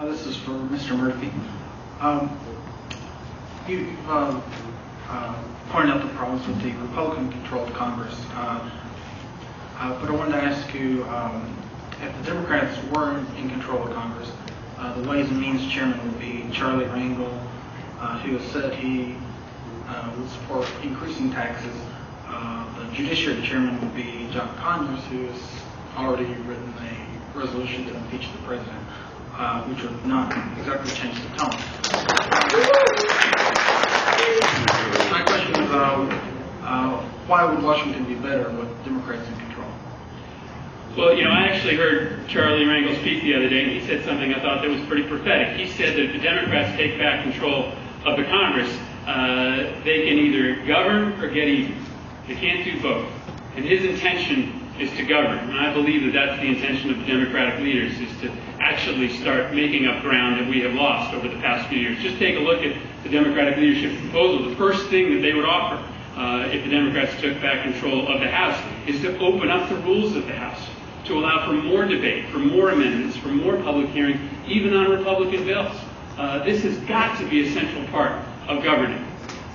This is for Mr. Murphy. You've pointed out the problems with the Republican-controlled Congress, but I wanted to ask you, if the Democrats were in control of Congress, the Ways and Means Chairman would be Charlie Rangel, who has said he would support increasing taxes. The Judiciary Chairman would be John Conyers, who has already written a resolution to impeach the president, which would not exactly change the tone. My question is, why would Washington be better with Democrats in control? Well, I actually heard Charlie Rangel speak the other day, and he said something I thought that was pretty prophetic. He said that if the Democrats take back control of the Congress, they can either govern or get even. They can't do both. And his intention is to govern. And I believe that that's the intention of the Democratic leaders, is to actually start making up ground that we have lost over the past few years. Just take a look at the Democratic leadership proposal. The first thing that they would offer, if the Democrats took back control of the House, is to open up the rules of the House, to allow for more debate, for more amendments, for more public hearing, even on Republican bills. This has got to be a central part of governing.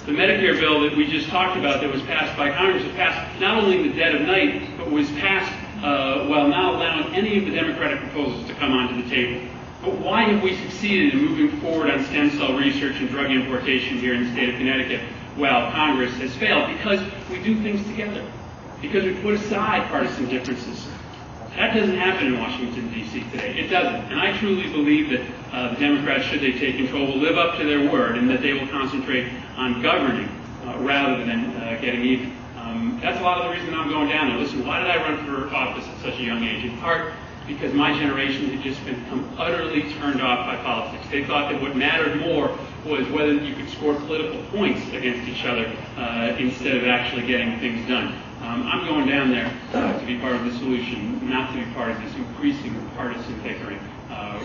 The Medicare bill that we just talked about that was passed by Congress was passed not only in the dead of night, but was passed while not allowing any of the Democratic proposals to come onto the table. But why have we succeeded in moving forward on stem cell research and drug importation here in the state of Connecticut while Congress has failed? Because we do things together. Because we put aside partisan differences. That doesn't happen in Washington, D.C. today. It doesn't. And I truly believe that the Democrats, should they take control, will live up to their word and that they will concentrate on governing rather than getting even. That's a lot of the reason I'm going down there. Listen, why did I run for office at such a young age? In part because my generation had just become utterly turned off by politics. They thought that what mattered more was whether you could score political points against each other instead of actually getting things done. I'm going down there to be part of the solution, not to be part of this increasing partisan bickering,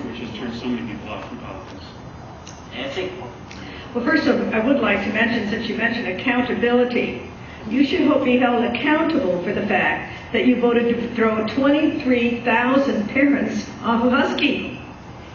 which has turned so many people off from politics. Nancy? Well, first of all, I would like to mention, since you mentioned accountability, you should be held accountable for the fact that you voted to throw 23,000 parents off of Husky.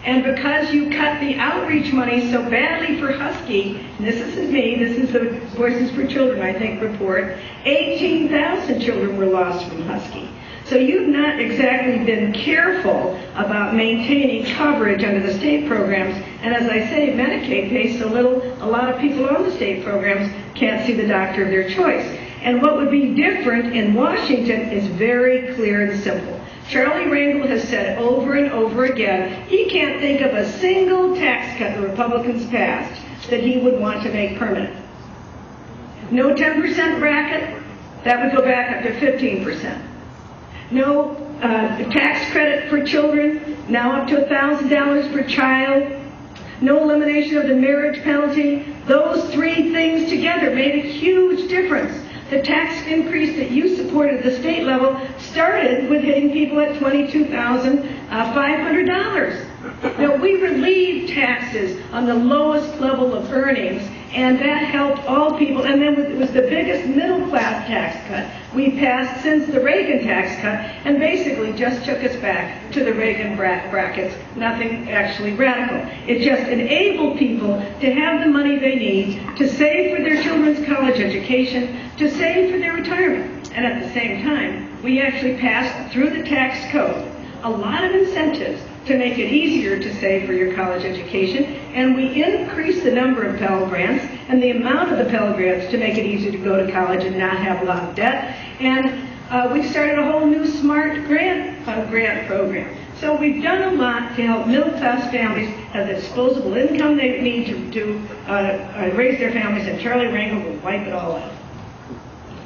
And because you cut the outreach money so badly for Husky, and this isn't me, this is the Voices for Children, I think, report, 18,000 children were lost from Husky. So you've not exactly been careful about maintaining coverage under the state programs. And as I say, Medicaid pays so little, a lot of people on the state programs can't see the doctor of their choice. And what would be different in Washington is very clear and simple. Charlie Rangel has said over and over again, he can't think of a single tax cut the Republicans passed that he would want to make permanent. No 10% bracket, that would go back up to 15%. No tax credit for children, now up to $1,000 per child. No elimination of the marriage penalty. Those three things together made a huge difference. The tax increase that you supported at the state level started with hitting people at $22,500. Now, we relieved taxes on the lowest level of earnings, and that helped all people. And then it was the biggest middle-class tax cut we passed since the Reagan tax cut, and basically just took us back to the Reagan brackets. Nothing actually radical. It just enabled people to have the money they need to save for their children's college education, to save for their retirement. And at the same time, we actually passed through the tax code a lot of incentives to make it easier to save for your college education, and we increased the number of Pell Grants and the amount of the Pell Grants to make it easier to go to college and not have a lot of debt. And we started a whole new smart grant program. So we've done a lot to help middle-class families have the disposable income they need to raise their families, and Charlie Rangel will wipe it all out.